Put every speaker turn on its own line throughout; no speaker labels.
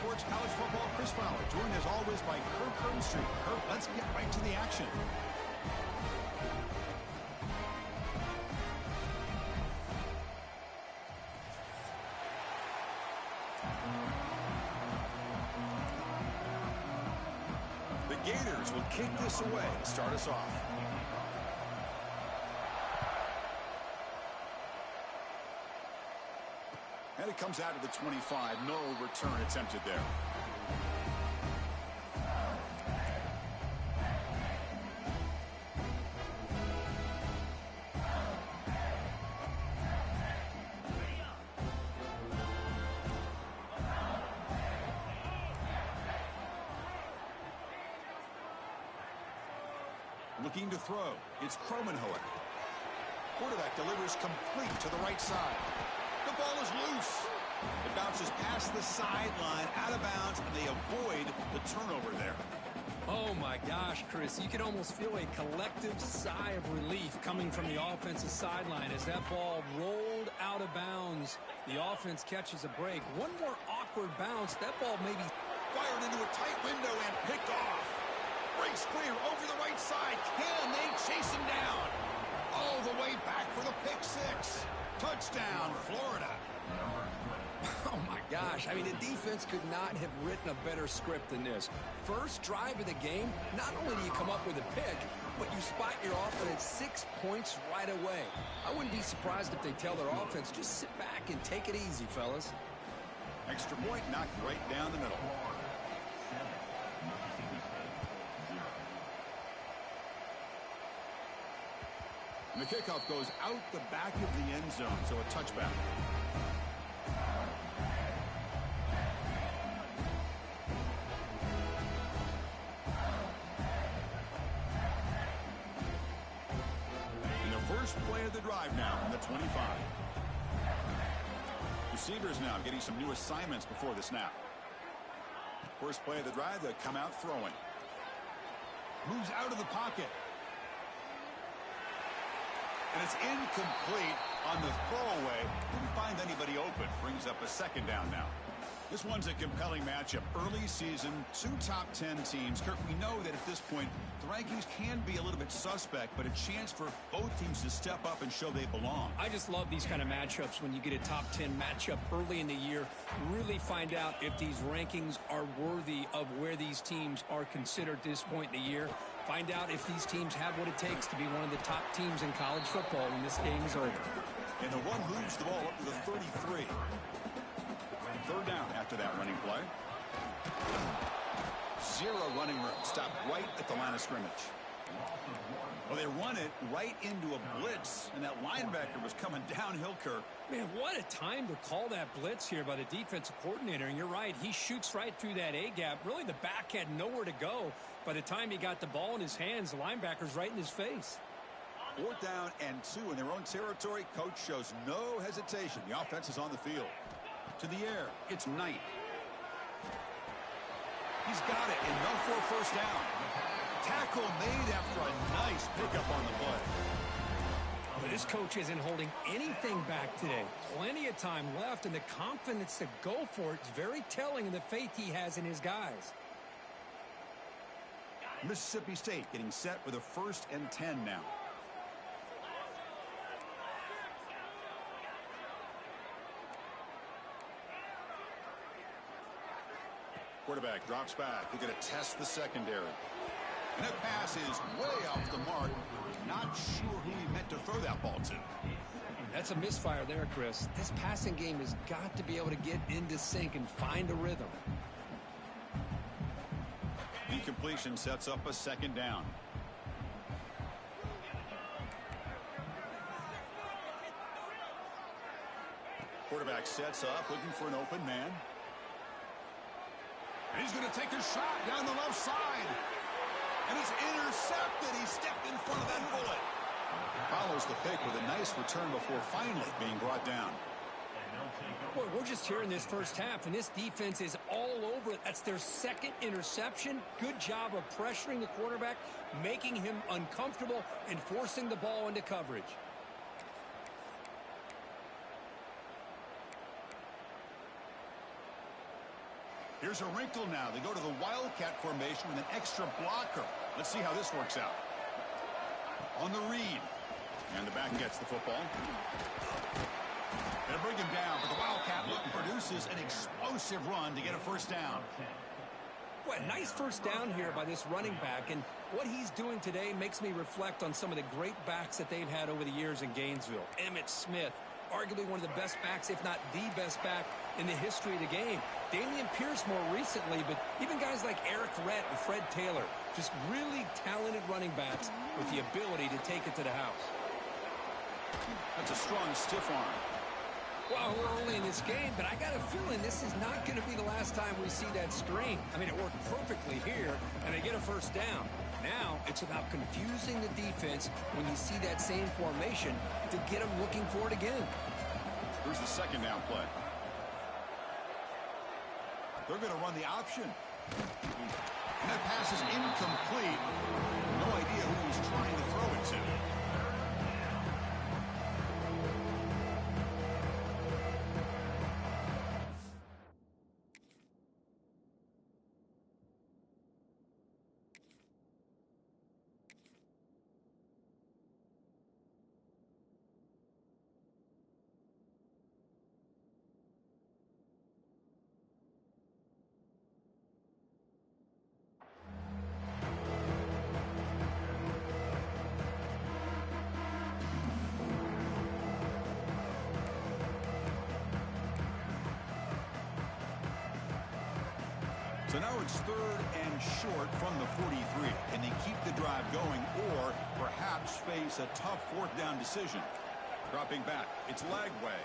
Sports College Football. Chris Fowler, joined as always by Kirk Herbstreit. Kirk, let's get right to the action. The Gators will kick this away to start us off. And it comes out of the 25. No return attempted there. Looking to throw. It's Kromenhoek. Quarterback delivers complete to the right side. The ball is loose. It bounces past the sideline, out of bounds, and they avoid the turnover there.
Oh, my gosh, Chris. You can almost feel a collective sigh of relief coming from the offensive sideline as that ball rolled out of bounds. The offense catches a break. One more awkward bounce. That ball may be
fired into a tight window and picked off. Brakes clear over the right side. Can they chase him down? All the way back for the pick six. Touchdown, Florida.
Oh, my gosh. I mean, the defense could not have written a better script than this. First drive of the game, not only do you come up with a pick, but you spot your offense 6 points right away. I wouldn't be surprised if they tell their offense, just sit back and take it easy, fellas.
Extra point knocked right down the middle. And the kickoff goes out the back of the end zone, so a touchback. And the first play of the drive now from the 25. Receivers now getting some new assignments before the snap. First play of the drive, they come out throwing. Moves out of the pocket. And it's incomplete on the throwaway. Didn't find anybody open. Brings up a second down now. This one's a compelling matchup. Early season, two top 10 teams. Kirk, we know that at this point, the rankings can be a little bit suspect, but a chance for both teams to step up and show they belong.
I just love these kind of matchups when you get a top 10 matchup early in the year. Really find out if these rankings are worthy of where these teams are considered at this point in the year. Find out if these teams have what it takes to be one of the top teams in college football when this game is over.
And the one moves the ball up to the 33. Third down after that running play. Zero running room. Stopped right at the line of scrimmage. Well, they run it right into a blitz, and that linebacker was coming downhill, Kirk.
Man, what a time to call that blitz here by the defensive coordinator. And you're right, he shoots right through that A-gap. Really, the back had nowhere to go. By the time he got the ball in his hands, the linebacker's right in his face.
Fourth down and 2 in their own territory. Coach shows no hesitation. The offense is on the field. To the air, it's Knight. He's got it, and no for a first down. Tackle made after a nice pickup on the play.
But this coach isn't holding anything back today. Plenty of time left, and the confidence to go for it is very telling in the faith he has in his guys.
Mississippi State getting set with a 1st and 10 now. Quarterback drops back. They're going to test the secondary. And that pass is way off the mark. Not sure who he meant to throw that ball to.
That's a misfire there, Chris. This passing game has got to be able to get into sync and find a rhythm.
Incompletion sets up a second down. Quarterback sets up, looking for an open man. And he's going to take a shot down the left side. And it's intercepted. He stepped in front of that bullet. Follows the pick with a nice return before finally being brought down.
Boy, we're just here in this first half, and this defense is all over it. That's their second interception. Good job of pressuring the quarterback, making him uncomfortable, and forcing the ball into coverage.
Here's a wrinkle now. They go to the Wildcat formation with an extra blocker. Let's see how this works out. On the read. And the back gets the football. They'll bring him down, but the Wildcat look produces an explosive run to get a first down.
Well, nice first down here by this running back, and what he's doing today makes me reflect on some of the great backs that they've had over the years in Gainesville. Emmitt Smith, arguably one of the best backs, if not the best back in the history of the game. Damian Pierce more recently, but even guys like Eric Rhett and Fred Taylor, just really talented running backs with the ability to take it to the house.
That's a strong stiff arm.
Well, we're only in this game, but I got a feeling this is not going to be the last time we see that screen. I mean, it worked perfectly here, and they get a first down. Now, it's about confusing the defense when you see that same formation to get them looking for it again.
Here's the second down play. They're going to run the option. And that pass is incomplete. No idea who he's trying to throw it to. So now it's third and short from the 43. Can they keep the drive going or perhaps face a tough fourth down decision? Dropping back. It's Lagway.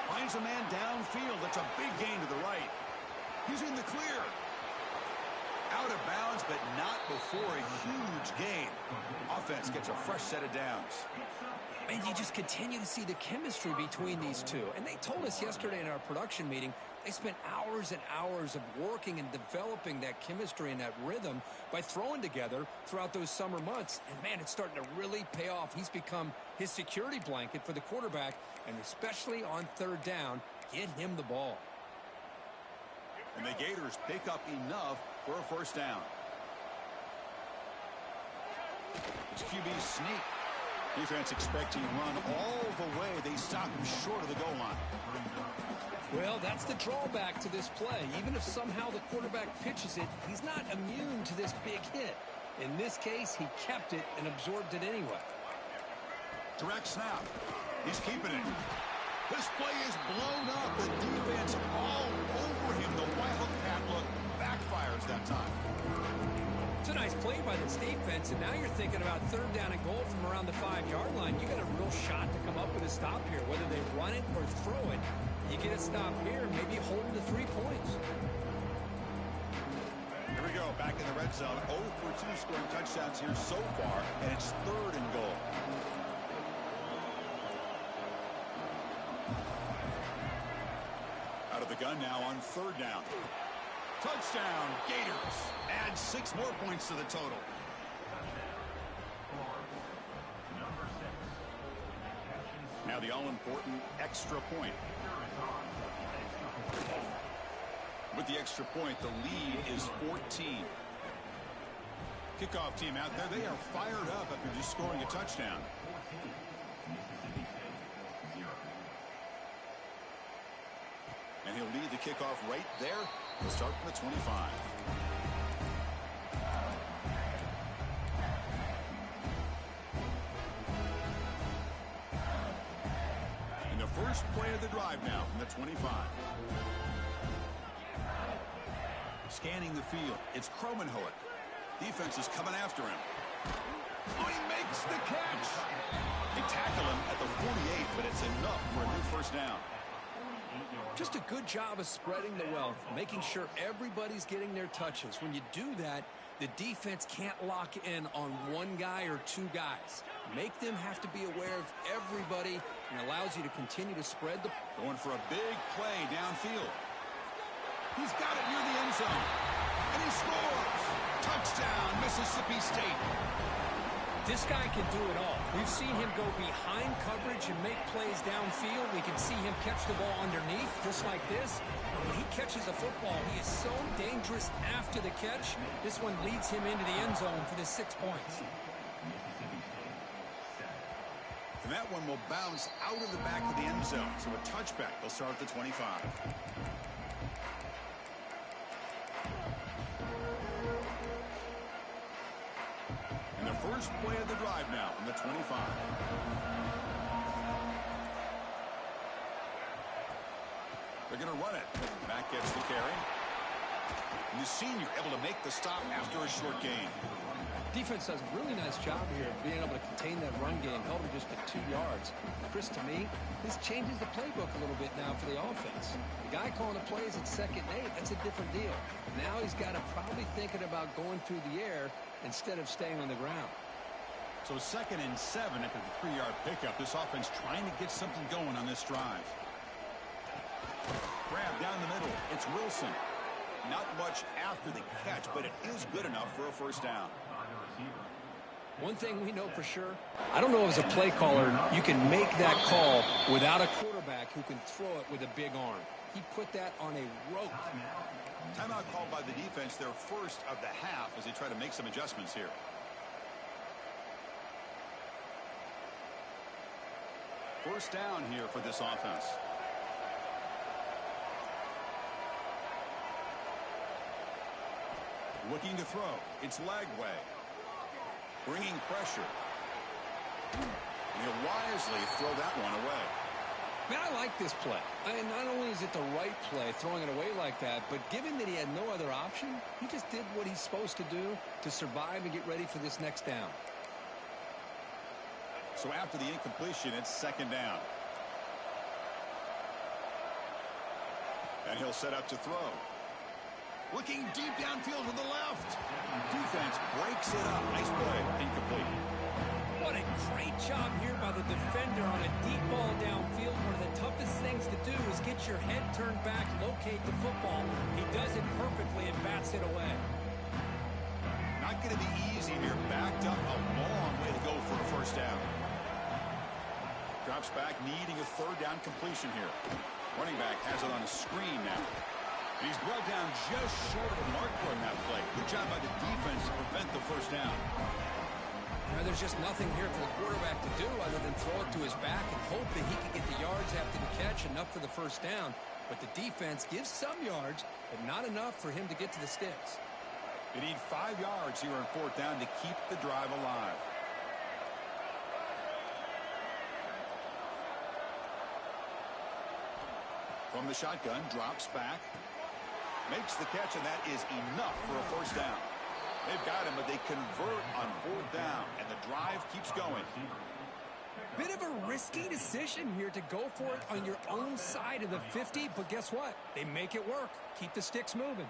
Finds a man downfield. That's a big gain to the right. He's in the clear. Out of bounds, but not before a huge gain. Offense gets a fresh set of downs.
And you just continue to see the chemistry between these two. And they told us yesterday in our production meeting, they spent hours and hours of working and developing that chemistry and that rhythm by throwing together throughout those summer months. And, man, it's starting to really pay off. He's become his security blanket for the quarterback, and especially on third down, get him the ball.
And the Gators pick up enough for a first down. It's QB sneak. Defense expecting run all the way. They stop him short of the goal line.
Well, that's the drawback to this play. Even if somehow the quarterback pitches it, he's not immune to this big hit. In this case, he kept it and absorbed it anyway.
Direct snap. He's keeping it. This play is blown up. The defense all over him. The Wildcat look backfires that time.
It's a nice play by this defense, and now you're thinking about third down and goal from around the 5-yard line. You got a real shot to come up with a stop here, whether they run it or throw it. You get a stop here, maybe hold them to 3 points.
Here we go, back in the red zone. 0 for 2 scoring touchdowns here so far, and it's third and goal. Out of the gun now on third down. Touchdown, Gators. Add 6 more points to the total. Now the all-important extra point. With the extra point, the lead is 14. Kickoff team out there, they are fired up after just scoring a touchdown. And he'll lead the kickoff right there. We'll start from the 25. And the first play of the drive now from the 25. Scanning the field. It's Kromenhoek. Defense is coming after him. Oh, he makes the catch. They tackle him at the 48, but it's enough for a new first down.
Just a good job of spreading the wealth, making sure everybody's getting their touches. When you do that, the defense can't lock in on one guy or 2 guys. Make them have to be aware of everybody and allows you to continue to spread the...
Going for a big play downfield. He's got it near the end zone. And he scores. Touchdown, Mississippi State.
This guy can do it all. We've seen him go behind coverage and make plays downfield. We can see him catch the ball underneath, just like this. When he catches a football, he is so dangerous after the catch. This one leads him into the end zone for the 6 points.
And that one will bounce out of the back of the end zone. So a touchback. They'll start at the 25. And the first play of the drive now from the 25. They're going to run it. Back gets the carry. And the senior able to make the stop after a short gain.
Defense does a really nice job here of being able to contain that run game, held him just at 2 yards. Chris, to me, this changes the playbook a little bit now for the offense. The guy calling the plays at 2nd and 8, that's a different deal. Now he's got to probably thinking about going through the air instead of staying on the ground.
So 2nd and 7 after the 3-yard pickup. This offense trying to get something going on this drive. Grab down the middle. It's Wilson. Not much after the catch, but it is good enough for a first down.
One thing we know for sure, I don't know as a play caller, you can make that call without a quarterback who can throw it with a big arm. He put that on a rope.
Timeout called by the defense, their first of the half, as they try to make some adjustments here. First down here for this offense. Looking to throw. It's Lagway. Bringing pressure. He'll wisely throw that one away.
Man, I like this play. Not only is it the right play, throwing it away like that, but given that he had no other option, he just did what he's supposed to do to survive and get ready for this next down.
So after the incompletion, it's 2nd down. And he'll set up to throw. Looking deep downfield to the left. Defense breaks it up. Nice play. Incomplete.
What a great job here by the defender on a deep ball downfield. One of the toughest things to do is get your head turned back, locate the football. He does it perfectly and bats it away.
Not going to be easy here. Backed up a long way to go for a first down. Drops back, needing a 3rd down completion here. Running back has it on a screen now. And he's brought down just short of the marker on that play. Good job by the defense to prevent the first down.
There's just nothing here for the quarterback to do other than throw it to his back and hope that he can get the yards after the catch, enough for the first down. But the defense gives some yards, but not enough for him to get to the sticks.
They need 5 yards here on 4th down to keep the drive alive. From the shotgun, drops back. Makes the catch, and that is enough for a first down. They've got him, but they convert on 4th down, and the drive keeps going.
Bit of a risky decision here to go for it on your own side of the 50, but guess what? They make it work. Keep the sticks moving.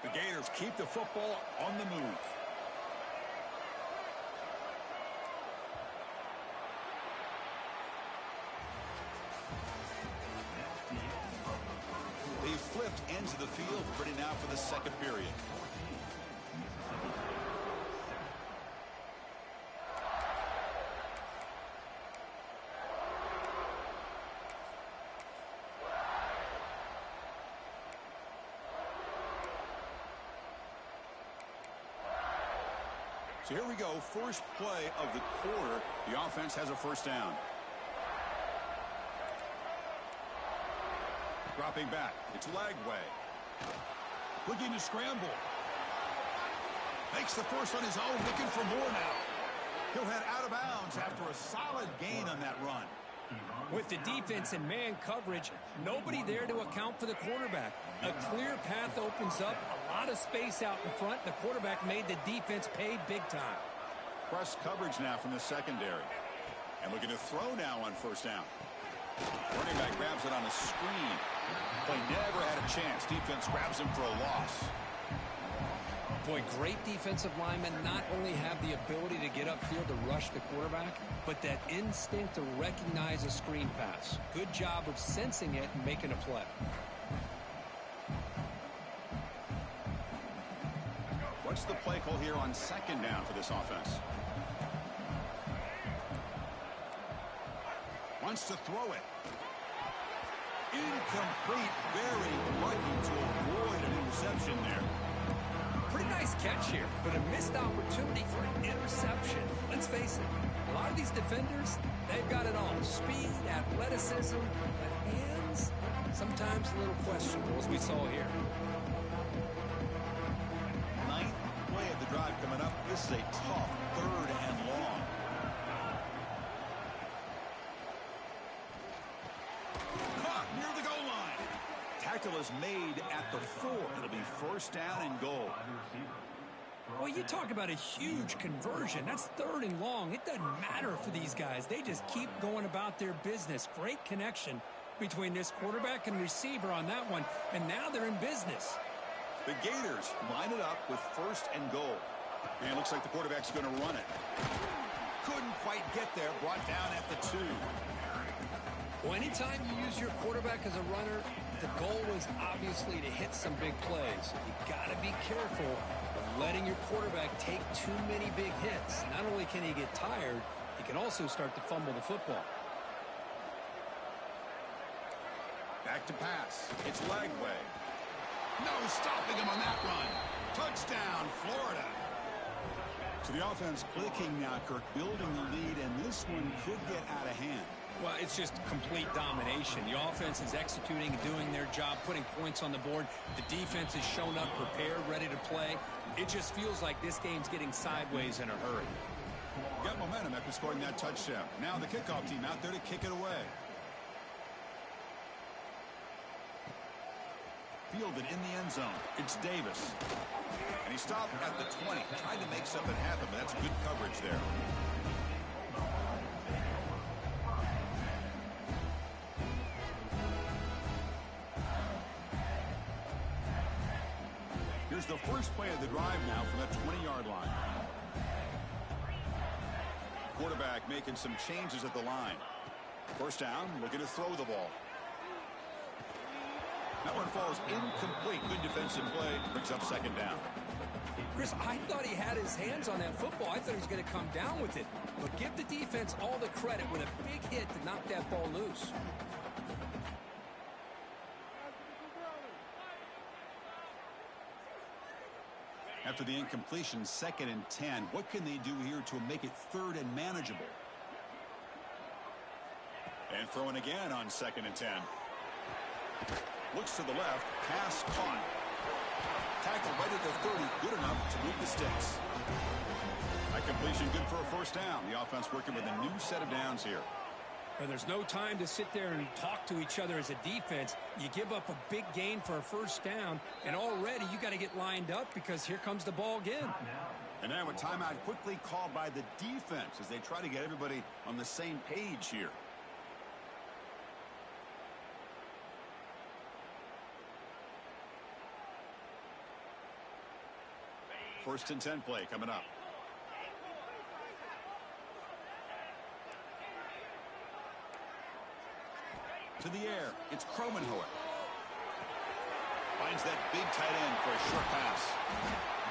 The Gators keep the football on the move. They flipped ends of the field, ready now for the 2nd period. So here we go, first play of the quarter. The offense has a first down. Dropping back, it's Lagway. Looking to scramble. Makes the first on his own, looking for more now. He'll head out of bounds after a solid gain on that run.
With the defense and man coverage, nobody there to account for the quarterback. A clear path opens up, a lot of space out in front. The quarterback made the defense pay big time.
Press coverage now from the secondary. And looking to throw now on first down. Running back grabs it on a screen. Play never had a chance. Defense grabs him for a loss.
Boy, great defensive linemen not only have the ability to get upfield to rush the quarterback, but that instinct to recognize a screen pass. Good job of sensing it and making a play.
What's the play call here on second down for this offense? Wants to throw it. Incomplete. Very lucky to avoid an interception there.
Pretty nice catch here, but a missed opportunity for an interception. Let's face it, a lot of these defenders, they've got it all. Speed, athleticism, but hands, sometimes a little questionable, as we saw here.
Ninth play of the drive coming up. This is a tough third and long. Caught near the goal line. Tackle is made at the 4. It'll be first down and goal.
Well, you talk about a huge conversion. That's third and long. It doesn't matter for these guys. They just keep going about their business. Great connection between this quarterback and receiver on that one, and now they're in business.
The Gators line it up with first and goal. And it looks like the quarterback's going to run it. Couldn't quite get there. Brought down at the 2.
Well, anytime you use your quarterback as a runner, the goal is obviously to hit some big plays. You got to be careful of letting your quarterback take too many big hits. Not only can he get tired, he can also start to fumble the football.
Back to pass. It's Lagway. No stopping him on that run. Touchdown, Florida. So the offense clicking now, Kirk, building the lead, and this one could get out of hand.
Well, it's just complete domination. The offense is executing and doing their job, putting points on the board. The defense has shown up, prepared, ready to play. It just feels like this game's getting sideways in a hurry.
Got momentum after scoring that touchdown. Now the kickoff team out there to kick it away. Fielded in the end zone. It's Davis. And he stopped at the 20. Tried to make something happen, but that's good coverage there. Here's the first play of the drive now from the 20-yard line. Quarterback making some changes at the line. First down, looking to throw the ball. That one falls incomplete. Good defensive play. Brings up second down.
Chris, I thought he had his hands on that football. I thought he was going to come down with it. But give the defense all the credit with a big hit to knock that ball loose.
After the incompletion, 2nd and 10. What can they do here to make it 3rd and manageable? And throwing again on 2nd and 10. Looks to the left. Pass caught. Tackle right at the 30. Good enough to move the sticks. That completion good for a first down. The offense working with a new set of downs here.
Well, there's no time to sit there and talk to each other as a defense. You give up a big gain for a first down, and already you got to get lined up because here comes the ball again.
And now a timeout quickly called by the defense as they try to get everybody on the same page here. First and 10 play coming up. To the air. It's Kromenhoek. Finds that big tight end for a short pass.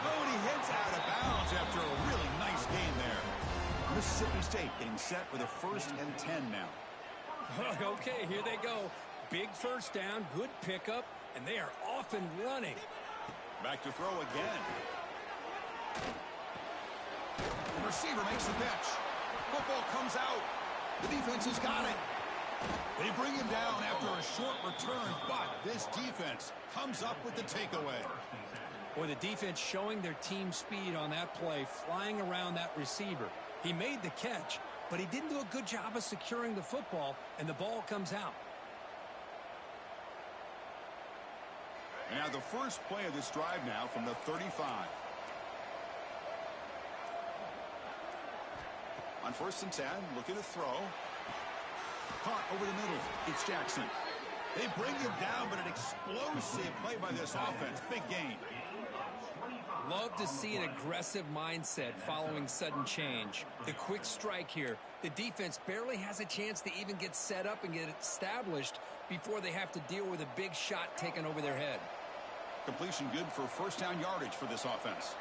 Oh, and he heads out of bounds after a really nice gain there. Mississippi State getting set with a first and 10 now.
Okay, here they go. Big first down, good pickup, and they are off and running.
Back to throw again. The receiver makes the catch. Football comes out. The defense has got it. They bring him down after a short return, but this defense comes up with the takeaway.
Boy, the defense showing their team speed on that play, flying around that receiver. He made the catch, but he didn't do a good job of securing the football, and the ball comes out.
And now the first play of this drive now from the 35. On first and 10, looking to throw. Caught over the middle. It's Jackson. They bring him down, but an explosive play by this offense. Big gain.
Love to see an aggressive mindset following sudden change. The quick strike here. The defense barely has a chance to even get set up and get established before they have to deal with a big shot taken over their head.
Completion good for first down yardage for this offense.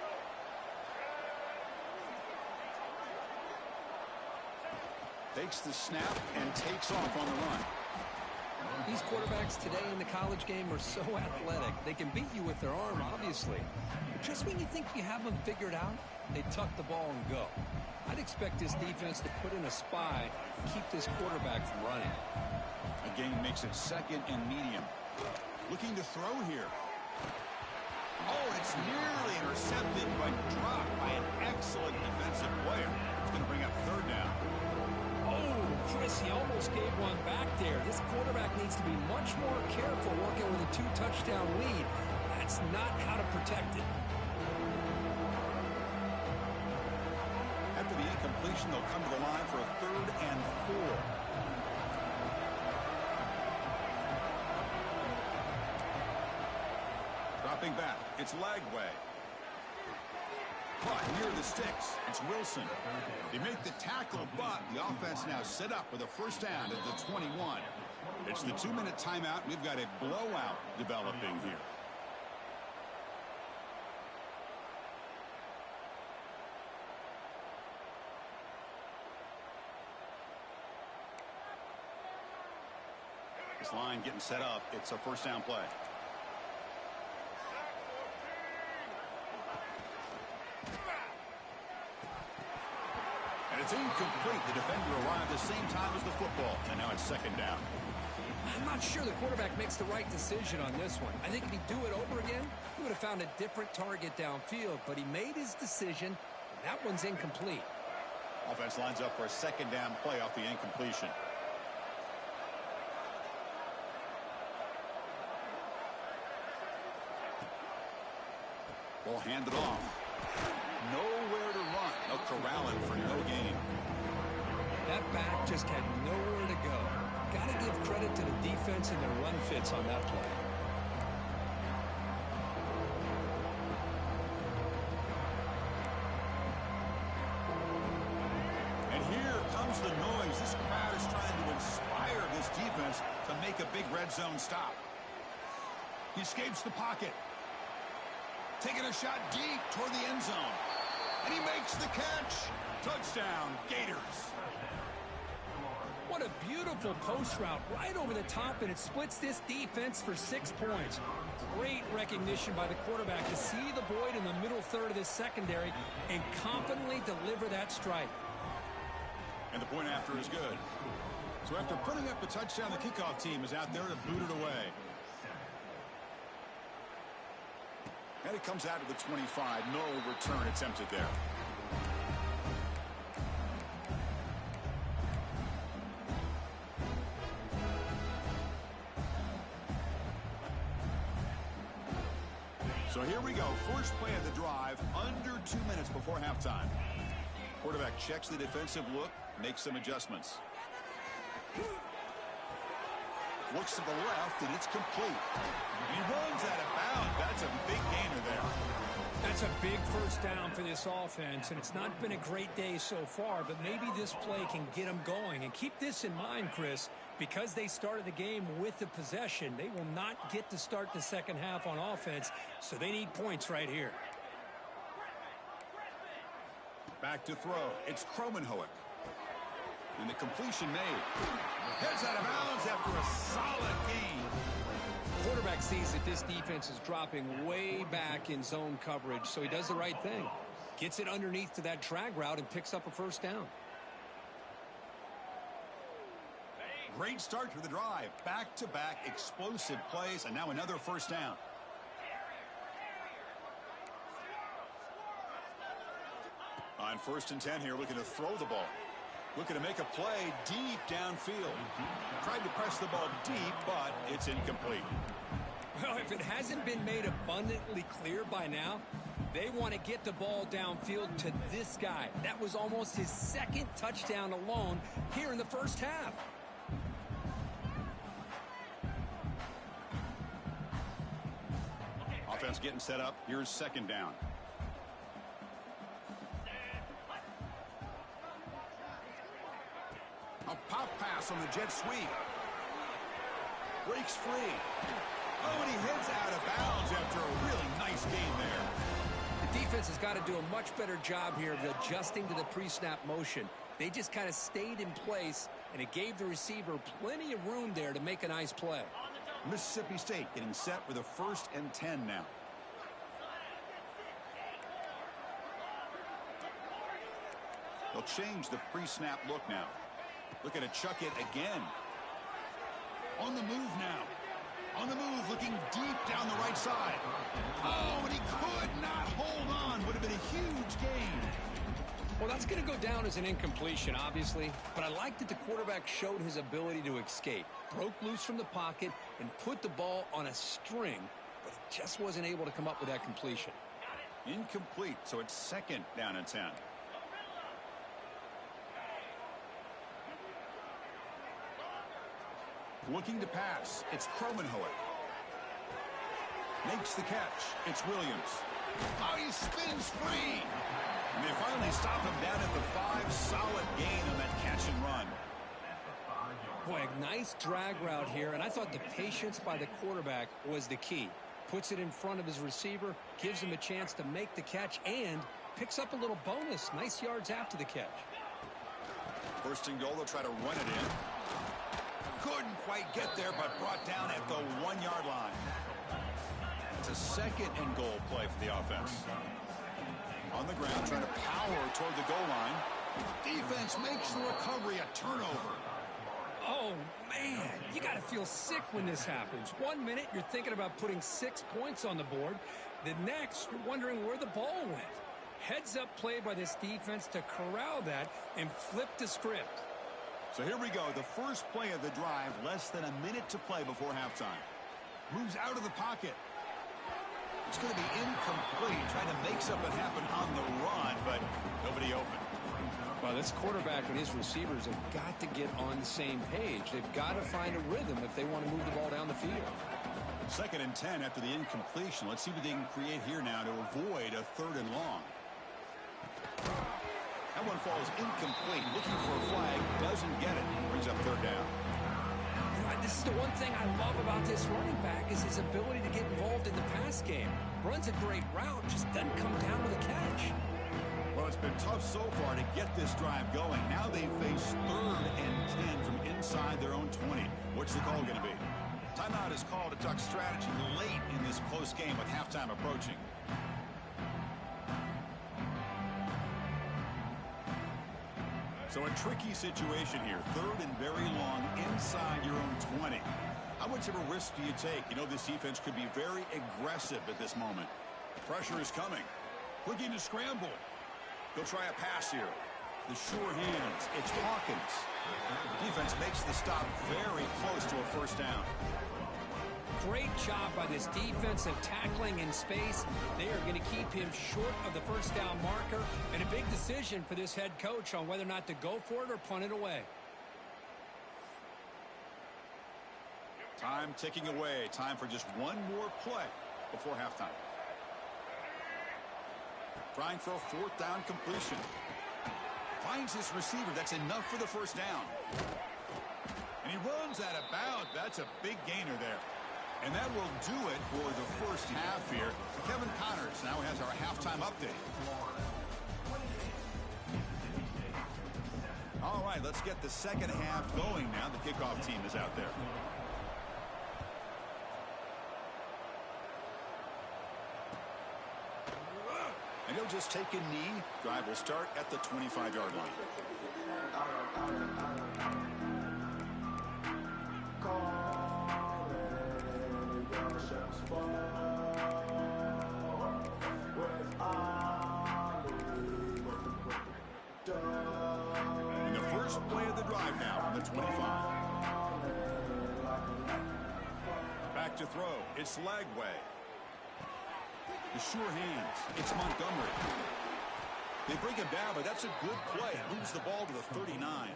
Takes the snap and takes off on the run.
These quarterbacks today in the college game are so athletic. They can beat you with their arm, obviously. But just when you think you have them figured out, they tuck the ball and go. I'd expect this defense to put in a spy and keep this quarterback from running.
A gain makes it second and medium. Looking to throw here. Oh, it's nearly intercepted, but dropped by an excellent defensive player. It's going to bring up third down.
Oh, Chris, he almost gave one back there. This quarterback needs to be much more careful working with a 2-touchdown lead. That's not how to protect it.
After the incompletion, they'll come to the line for a 3rd and 4. Dropping back, it's Lagway. Caught near the sticks. It's Wilson. They make the tackle, but the offense now set up with a first down at the 21. It's the 2-minute timeout. We've got a blowout developing here. This line getting set up. It's a first down play. And it's incomplete. The defender arrived the same time as the football. And now it's second down.
I'm not sure the quarterback makes the right decision on this one. I think if he'd do it over again, he would have found a different target downfield. But he made his decision, and that one's incomplete.
Offense lines up for a second down play off the incompletion. Ball handed off. Nowhere to run. They'll corral him for no gain.
That back just had nowhere to go. Got to give credit to the defense and their run fits on that play.
And here comes the noise. This crowd is trying to inspire this defense to make a big red zone stop. He escapes the pocket. Taking a shot deep toward the end zone. And he makes the catch. Touchdown, Gators.
What a beautiful post route right over the top, and it splits this defense for 6 points. Great recognition by the quarterback to see the void in the middle third of this secondary and confidently deliver that strike.
And the point after is good. So after putting up the touchdown, the kickoff team is out there to boot it away. And it comes out to the 25. No return attempted there. So here we go. First play of the drive, under 2 minutes before halftime. Quarterback checks the defensive look, makes some adjustments. Looks to the left, and it's complete. He runs out of bounds. That's a big gainer there.
That's a big first down for this offense, and it's not been a great day so far, but maybe this play can get them going. And keep this in mind, Chris, because they started the game with the possession, they will not get to start the second half on offense, so they need points right here.
Back to throw. It's Kromenhoek. And the completion made. Heads out of bounds after a solid gain.
Quarterback sees that this defense is dropping way back in zone coverage, so he does the right thing. Gets it underneath to that drag route and picks up a first down.
Great start to the drive. Back-to-back explosive plays, and now another first down. On 1st and 10 here, looking to throw the ball. Looking to make a play deep downfield. Tried to press the ball deep, but it's incomplete.
Well, if it hasn't been made abundantly clear by now, they want to get the ball downfield to this guy. That was almost his second touchdown alone here in the first half.
Offense getting set up. Here's second down. A pop pass on the jet sweep. Breaks free. Oh, and he heads out of bounds after a really nice game there.
The defense has got to do a much better job here of adjusting to the pre-snap motion. They just kind of stayed in place, and it gave the receiver plenty of room there to make a nice play.
Mississippi State getting set for the 1st and 10 now. They'll change the pre-snap look now. Looking to chuck it again. On the move now. On the move, looking deep down the right side. Oh, and he could not hold on. Would have been a huge gain.
Well, that's going to go down as an incompletion, obviously. But I like that the quarterback showed his ability to escape. Broke loose from the pocket and put the ball on a string. But he just wasn't able to come up with that completion.
Incomplete, so it's 2nd down and 10. Looking to pass. It's Cromenhoek. Makes the catch. It's Williams. Oh, he spins free. And they finally stop him down at the 5. Solid gain on that catch and run.
Boy, a nice drag route here, and I thought the patience by the quarterback was the key. Puts it in front of his receiver, gives him a chance to make the catch, and picks up a little bonus. Nice yards after the catch.
1st and goal, they'll try to run it in. Couldn't quite get there, but brought down at the 1-yard line. It's a 2nd and goal play for the offense. On the ground, trying to power toward the goal line. Defense makes the recovery a turnover.
Oh, man, you got to feel sick when this happens. 1 minute, you're thinking about putting 6 points on the board. The next, you're wondering where the ball went. Heads-up play by this defense to corral that and flip the script.
So here we go, the first play of the drive, less than a minute to play before halftime. Moves out of the pocket. It's going to be incomplete, trying to make something happen on the run, but nobody open.
Well, this quarterback and his receivers have got to get on the same page. They've got to find a rhythm if they want to move the ball down the field.
2nd and 10 after the incompletion. Let's see what they can create here now to avoid a 3rd and long. That one falls incomplete. Looking for a flag. Doesn't get it. Brings up 3rd down.
This is the one thing I love about this running back is his ability to get involved in the pass game. Runs a great route, just doesn't come down with a catch.
Well, it's been tough so far to get this drive going. Now they face 3rd and 10 from inside their own 20. What's the call going to be? Timeout is called to talk strategy late in this close game with halftime approaching. So a tricky situation here. 3rd and very long inside your own 20. How much of a risk do you take? You know this defense could be very aggressive at this moment. Pressure is coming. Looking to scramble. They'll try a pass here. The sure hands. It's Hawkins. Defense makes the stop very close to a 1st down.
Great job by this defensive tackling in space. They are going to keep him short of the 1st down marker, and a big decision for this head coach on whether or not to go for it or punt it away.
Time ticking away. Time for just one more play before halftime. Trying for a 4th down completion. Finds his receiver. That's enough for the 1st down. And he runs out of bounds. That's a big gainer there. And that will do it for the 1st half here. Kevin Connors now has our halftime update. All right, let's get the 2nd half going now. The kickoff team is out there. And he'll just take a knee. Drive will start at the 25-yard line. And the first play of the drive now from the 25. Back to throw. It's Lagway. The sure hands. It's Montgomery. They bring him down, but that's a good play. It moves the ball to the 39.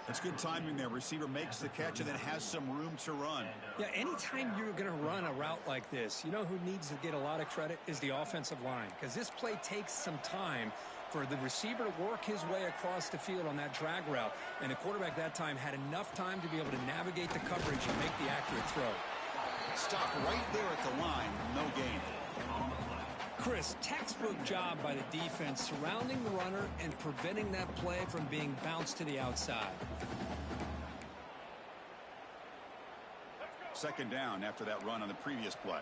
That's good timing there. Receiver makes the catch and then has some room to run.
Yeah, anytime you're going to run a route like this, you know who needs to get a lot of credit is the offensive line, because this play takes some time for the receiver to work his way across the field on that drag route, and the quarterback that time had enough time to be able to navigate the coverage and make the accurate throw.
Stop right there at the line. No gain.
Chris, textbook job by the defense surrounding the runner and preventing that play from being bounced to the outside.
Second down after that run on the previous play.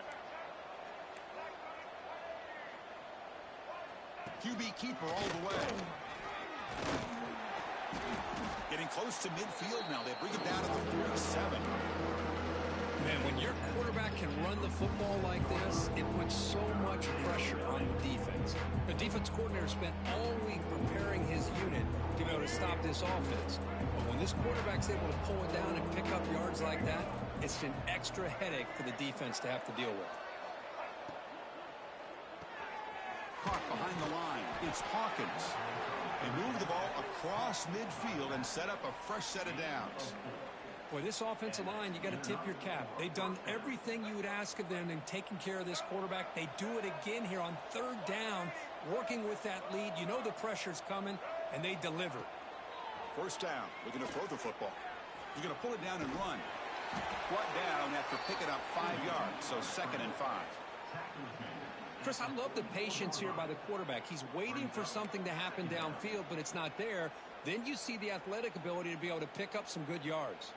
QB keeper all the way. Getting close to midfield now. They bring him down to the 47.
Man, when your quarterback can run the football like this, it puts so much pressure on the defense. The defense coordinator spent all week preparing his unit to be able to stop this offense. But when this quarterback's able to pull it down and pick up yards like that, it's an extra headache for the defense to have to deal with.
Caught behind the line. It's Hawkins. They move the ball across midfield and set up a fresh set of downs.
Boy, this offensive line, you got to tip your cap. They've done everything you would ask of them in taking care of this quarterback. They do it again here on third down, working with that lead. You know the pressure's coming, and they deliver.
First down. They're going to throw the football. He's going to pull it down and run. Brought down after picking up 5 yards, so 2nd and 5.
Chris, I love the patience here by the quarterback. He's waiting for something to happen downfield, but it's not there. Then you see the athletic ability to be able to pick up some good yards.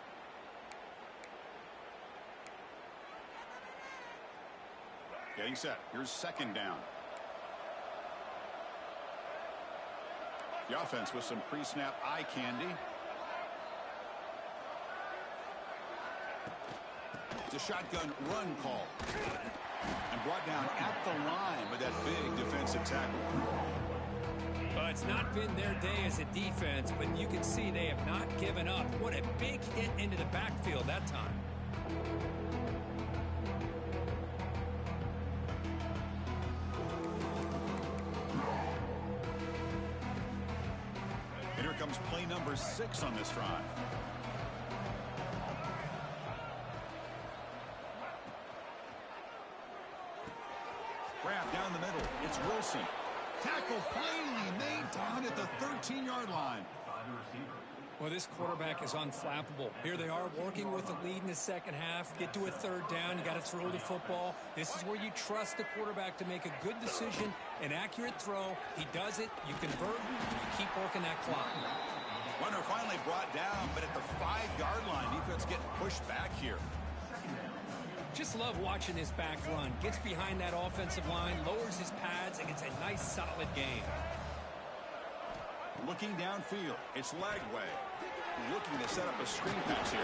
Getting set. Here's second down. The offense with some pre-snap eye candy. It's a shotgun run call. And brought down at the line with that big defensive tackle.
Well, it's not been their day as a defense, but you can see they have not given up. What a big hit into the backfield that time.
And here comes play number 6 on this drive. Grab down the middle. It's Wilson. Tackle finally made down at the 13-yard line.
Well, this quarterback is unflappable. Here they are working with the lead in the second half. Get to a third down. You got to throw the football. This is where you trust the quarterback to make a good decision, an accurate throw. He does it. You convert, and you keep working that clock.
Runner finally brought down, but at the 5-yard line, defense getting pushed back here.
Just love watching this back run. Gets behind that offensive line, lowers his pads, and gets a nice, solid gain.
Looking downfield, it's Lagway. Looking to set up a screen pass here.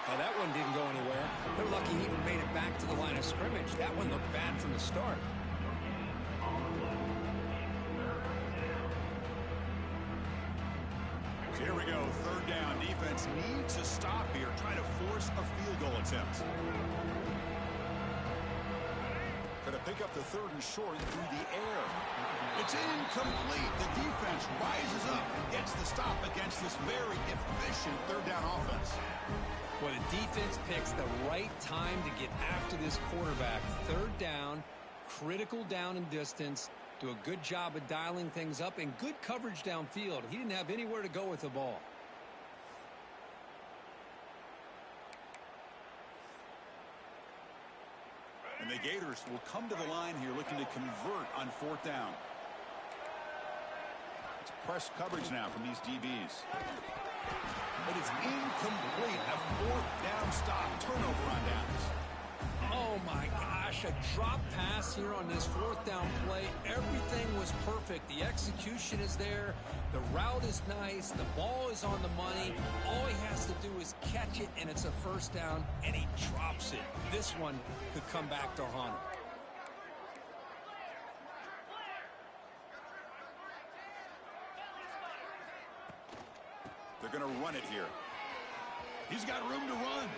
Now that one didn't go anywhere. They're lucky he even made it back to the line of scrimmage. That one looked bad from the start.
So here we go, third down. Defense needs a stop here, trying to force a field goal attempt. Going to pick up the 3rd and short through the air. It's incomplete. The defense rises up and gets the stop against this very efficient third down offense.
Well, the defense picks the right time to get after this quarterback. Third down, critical down and distance. Do a good job of dialing things up and good coverage downfield. He didn't have anywhere to go with the ball.
And the Gators will come to the line here looking to convert on 4th down. It's press coverage now from these DBs. But it's incomplete. A 4th down stop. Turnover on downs.
Oh, my gosh. A drop pass here on this 4th down play. Everything was perfect. The execution is there. The route is nice. The ball is on the money. All he has to do is catch it, and it's a 1st down, and he drops it. This one could come back to haunt him.
They're going to run it here. He's got room to run.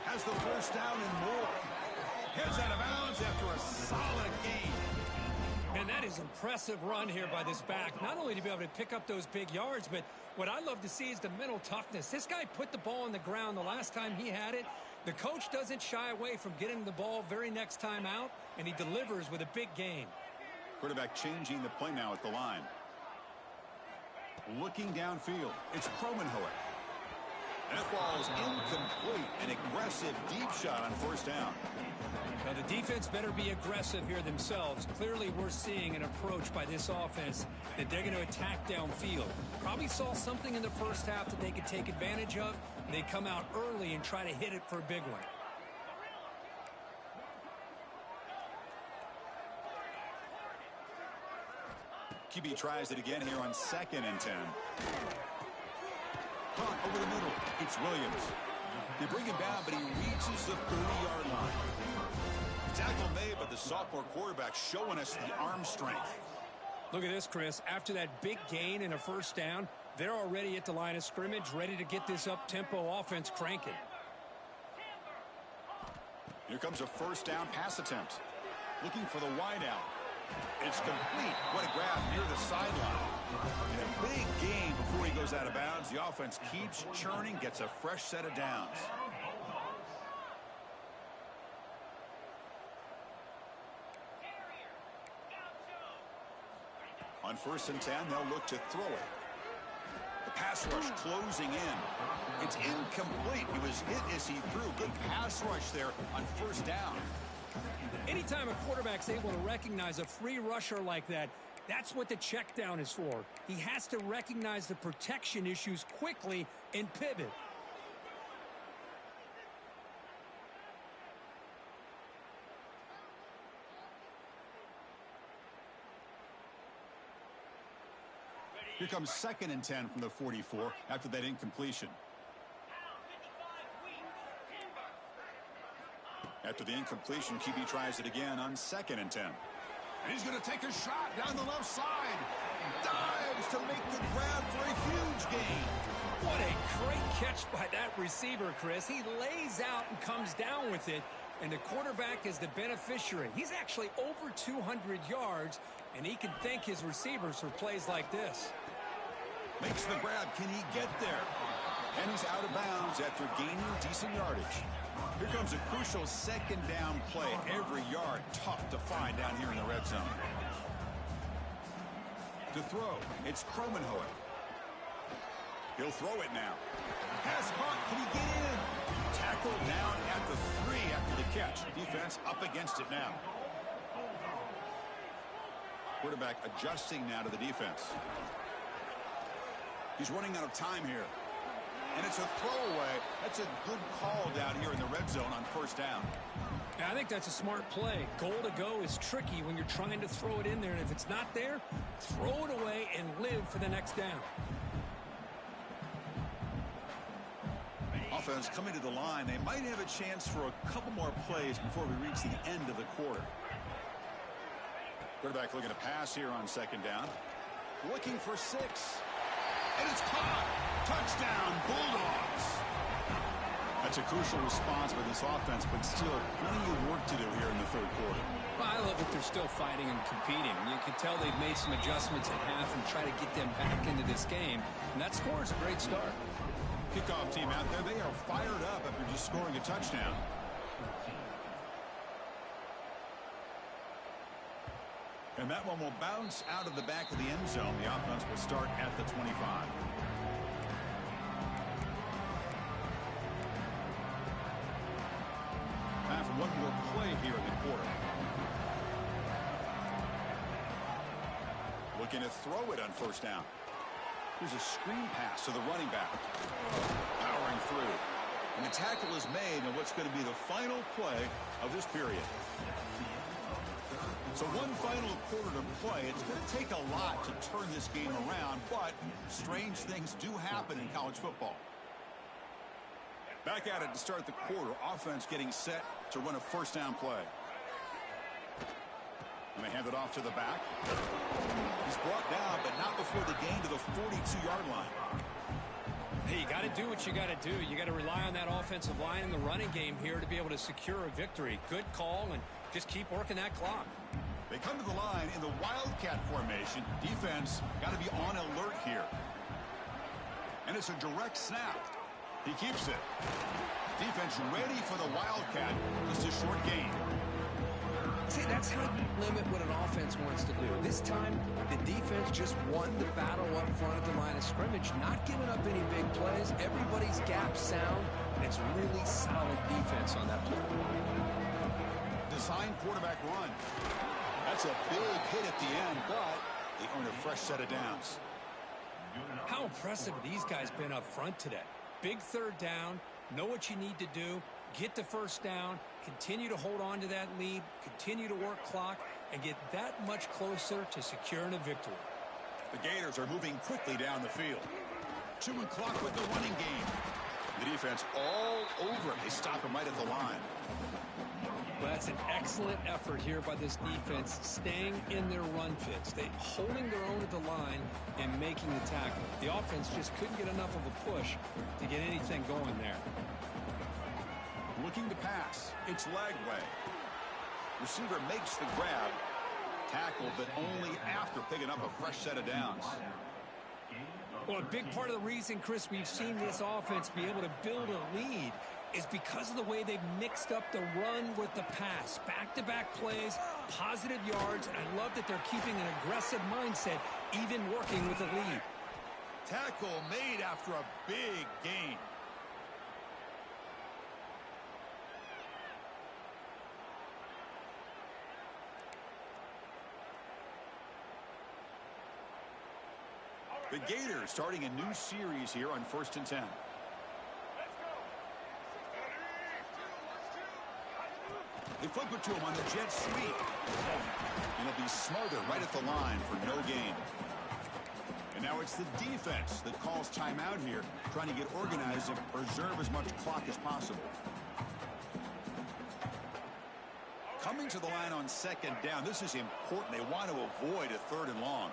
Has the 1st down and more. Heads out of bounds after a solid gain.
And that is impressive run here by this back. Not only to be able to pick up those big yards, but what I love to see is the mental toughness. This guy put the ball on the ground the last time he had it. The coach doesn't shy away from getting the ball very next time out, and he delivers with a big gain.
Quarterback changing the play now at the line. Looking downfield. It's Kromenhoek. And it falls incomplete. An aggressive deep shot on first down.
Now, the defense better be aggressive here themselves. Clearly, we're seeing an approach by this offense that they're going to attack downfield. Probably saw something in the first half that they could take advantage of. They come out early and try to hit it for a big one.
QB tries it again here on 2nd and 10. Caught over the middle. It's Williams. They bring him down, but he reaches the 30-yard line. Tackle made, but the sophomore quarterback showing us the arm strength.
Look at this, Chris. After that big gain and a first down, they're already at the line of scrimmage, ready to get this up-tempo offense cranking.
Here comes a first down pass attempt. Looking for the wideout. It's complete. What a grab near the sideline. In a big game before he goes out of bounds, the offense keeps churning, gets a fresh set of downs. On 1st and 10, they'll look to throw it. The pass rush closing in. It's incomplete. He was hit as he threw. Good pass rush there on first down.
Anytime a quarterback's able to recognize a free rusher like that, that's what the check down is for. He has to recognize the protection issues quickly and pivot.
Here comes 2nd and 10 from the 44 after that incompletion. After the incompletion, QB tries it again on 2nd and 10. And he's going to take a shot down the left side. Dives to make the grab for a huge gain.
What a great catch by that receiver, Chris. He lays out and comes down with it, and the quarterback is the beneficiary. He's actually over 200 yards, and he can thank his receivers for plays like this.
Makes the grab. Can he get there? And he's out of bounds after gaining decent yardage. Here comes a crucial 2nd down play. Every yard tough to find down here in the red zone. To throw, it's Cromenhoek. He'll throw it now. Pass caught. Can he get in? Tackled down at the 3 after the catch. Defense up against it now. Quarterback adjusting now to the defense. He's running out of time here. And it's a throwaway. That's a good call down here in the red zone on first down.
Yeah, I think that's a smart play. Goal to go is tricky when you're trying to throw it in there. And if it's not there, throw it away and live for the next down.
Offense coming to the line. They might have a chance for a couple more plays before we reach the end of the quarter. Quarterback looking to pass here on 2nd down. Looking for 6. And it's caught. Touchdown, Bulldogs. That's a crucial response by this offense, but still plenty of work to do here in the 3rd quarter.
Well, I love that they're still fighting and competing. You can tell they've made some adjustments at half and try to get them back into this game. And that score is a great start.
Kickoff team out there, they are fired up after just scoring a touchdown. And that one will bounce out of the back of the end zone. The offense will start at the 25. Time for one more play here in the quarter. Looking to throw it on first down. Here's a screen pass to the running back. Powering through. And the tackle is made on what's going to be the final play of this period. So one final quarter to play. It's going to take a lot to turn this game around, but strange things do happen in college football. Back at it to start the quarter. Offense getting set to run a first down play. And they hand it off to the back. He's brought down, but not before the gain to the 42-yard line.
Hey, you got to do what you got to do. You got to rely on that offensive line in the running game here to be able to secure a victory. Good call, and just keep working that clock.
They come to the line in the Wildcat formation. Defense got to be on alert here. And it's a direct snap. He keeps it. Defense ready for the Wildcat. Just a short gain.
See, that's how you limit what an offense wants to do. This time, the defense just won the battle up front at the line of scrimmage, not giving up any big plays. Everybody's gap sound, and it's really solid defense on that play.
Design quarterback run. That's a big hit at the end, but they earn a fresh set of downs.
How impressive have these guys been up front today? Big third down, know what you need to do, get the first down, continue to hold on to that lead, continue to work clock, and get that much closer to securing a victory.
The Gators are moving quickly down the field. Chewing clock with the running game. The defense all over it. They stop him right at the line.
Well, that's an excellent effort here by this defense, staying in their run fits. They holding their own at the line and making the tackle. The offense just couldn't get enough of a push to get anything going there.
Looking to pass. It's leg way. Receiver makes the grab. Tackle, but only after picking up a fresh set of downs.
Well, a big part of the reason, Chris, we've seen this offense be able to build a lead is because of the way they've mixed up the run with the pass. Back-to-back plays, positive yards, and I love that they're keeping an aggressive mindset, even working with a lead.
Tackle made after a big gain. The Gators starting a new series here on 1st and 10. They flip it to him on the jet sweep. And he'll be smothered right at the line for no gain. And now it's the defense that calls timeout here, trying to get organized and preserve as much clock as possible. Coming to the line on 2nd down, this is important. They want to avoid a 3rd and long.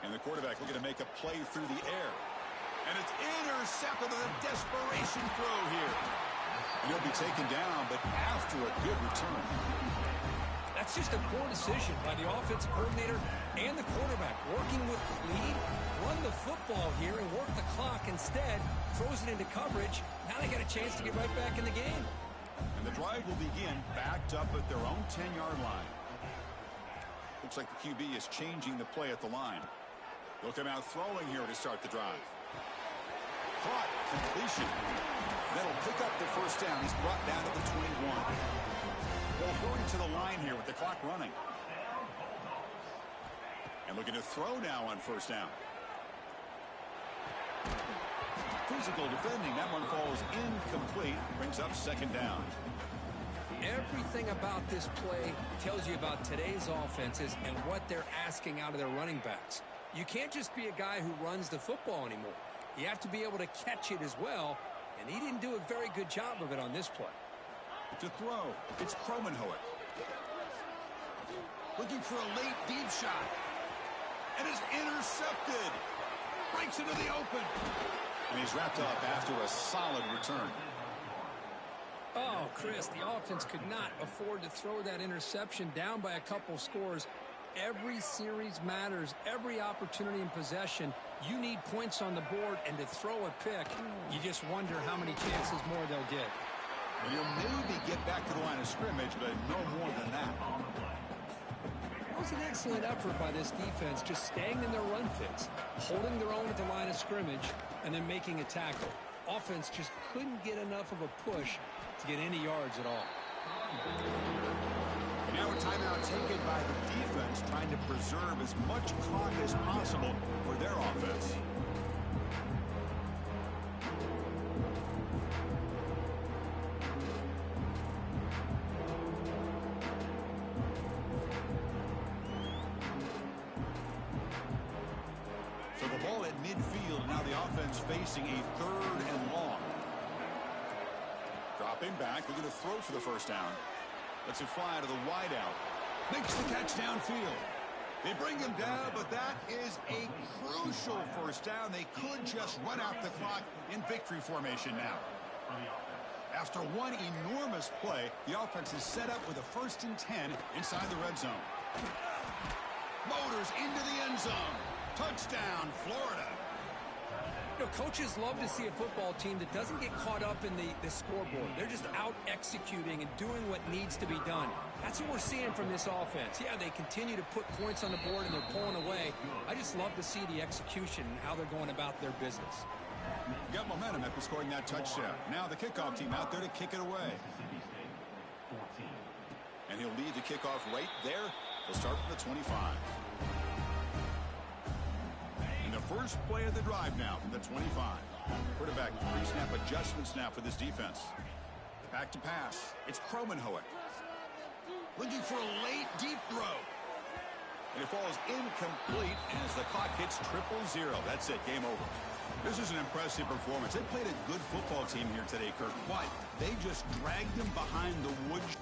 And the quarterback looking to make a play through the air. And it's intercepted with a desperation throw here. And he'll be taken down, but after a good return.
That's just a poor decision by the offensive coordinator and the quarterback. Working with the lead, run the football here and work the clock. Instead, throws it into coverage. Now they got a chance to get right back in the game.
And the drive will begin backed up at their own 10-yard line. Looks like the QB is changing the play at the line. They'll come out throwing here to start the drive. Caught, completion. That'll pick up the first down. He's brought down to the 21. Well, hurry to the line here with the clock running. And looking to throw now on 1st down. Physical defending. That one falls incomplete. Brings up 2nd down.
Everything about this play tells you about today's offenses and what they're asking out of their running backs. You can't just be a guy who runs the football anymore. You have to be able to catch it as well, and he didn't do a very good job of it on this play.
To throw, it's Cromenhoek. Looking for a late deep shot. And it's intercepted. Breaks into the open. And he's wrapped up after a solid return.
Oh, Chris, the offense could not afford to throw that interception down by a couple scores. Every series matters. Every opportunity in possession, you need points on the board, and to throw a pick, you just wonder how many chances more they'll get.
And you'll maybe get back to the line of scrimmage, but no more than that.
That was an excellent effort by this defense, just staying in their run fits, holding their own at the line of scrimmage, and then making a tackle. Offense just couldn't get enough of a push to get any yards at all.
And now a timeout taken by the defense, trying to preserve as much clock as possible for their offense. So the ball at midfield, now the offense facing a 3rd and long. Dropping back, looking to throw for the first down. Lets it fly to the wideout. Makes the catch downfield. They bring him down, but that is a crucial first down. They could just run out the clock in victory formation now. After one enormous play, the offense is set up with a 1st and 10 inside the red zone. Motors into the end zone. Touchdown, Florida.
You know, coaches love to see a football team that doesn't get caught up in the scoreboard. They're just out executing and doing what needs to be done. That's what we're seeing from this offense. Yeah, they continue to put points on the board and they're pulling away. I just love to see the execution and how they're going about their business.
Got momentum after scoring that touchdown. Now the kickoff team out there to kick it away. And he'll lead the kickoff right there. They'll start from the 25. And the first play of the drive now from the 25. Quarterback pre-snap adjustments now for this defense. Back to pass. It's Kromenhoek. Looking for a late deep throw. And it falls incomplete as the clock hits 0-0. That's it. Game over. This is an impressive performance. They played a good football team here today, Kirk, but they just dragged them behind the woods.